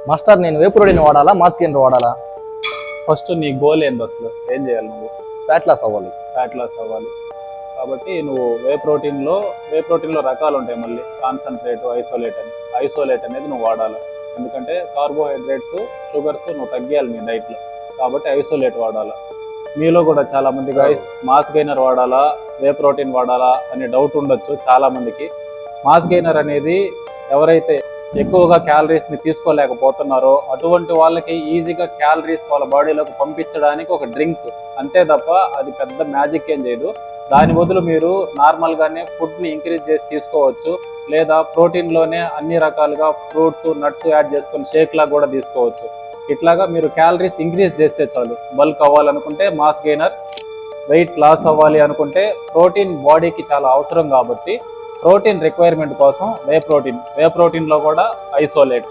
Master నేను whey protein వాడాలా mass gainer వాడాలా? ఫస్ట్ నీ గోల్ ఏంది అసలు? ఏం చేయాలి నువ్వు? ఫ్యాట్ లాస్ అవ్వాలి. ఫ్యాట్ లాస్ అవ్వాలి. కాబట్టి నువ్వు వే ప్రోటీన్లో రకాలు ఉంటాయి. మళ్ళీ కాన్సన్ట్రేట్, ఐసోలేట్ అనేది నువ్వు వాడాలి. ఎందుకంటే కార్బోహైడ్రేట్స్, షుగర్స్ నువ్వు తగ్గియాలి నీ డైట్లో. కాబట్టి ఐసోలేట్ వాడాలా. మీలో కూడా చాలా మంది గైస్ మాస్ గెయినర్ వాడాలా, వే ప్రోటీన్ వాడాలా అనే డౌట్ ఉండొచ్చు చాలా మందికి. మాస్ గెయినర్ అనేది ఎవరైతే ఎక్కువగా క్యాలరీస్ని తీసుకోలేకపోతున్నారో అటువంటి వాళ్ళకి ఈజీగా క్యాలరీస్ వాళ్ళ బాడీలోకి పంపించడానికి ఒక డ్రింక్, అంతే తప్ప అది పెద్ద మ్యాజిక్ ఏం చేయదు. దాని బదులు మీరు నార్మల్గానే ఫుడ్ని ఇంక్రీజ్ చేసి తీసుకోవచ్చు, లేదా ప్రోటీన్లోనే అన్ని రకాలుగా ఫ్రూట్స్, నట్స్ యాడ్ చేసుకొని షేక్ లాగా కూడా తీసుకోవచ్చు. ఇట్లాగా మీరు క్యాలరీస్ ఇంక్రీజ్ చేస్తే చాలు. బల్క్ అవ్వాలనుకుంటే మాస్ గెయినర్, వెయిట్ లాస్ అవ్వాలి అనుకుంటే ప్రోటీన్ బాడీకి చాలా అవసరం కాబట్టి ప్రోటీన్ రిక్వైర్మెంట్ కోసం వే ప్రోటీన్లో కూడా ఐసోలేట్.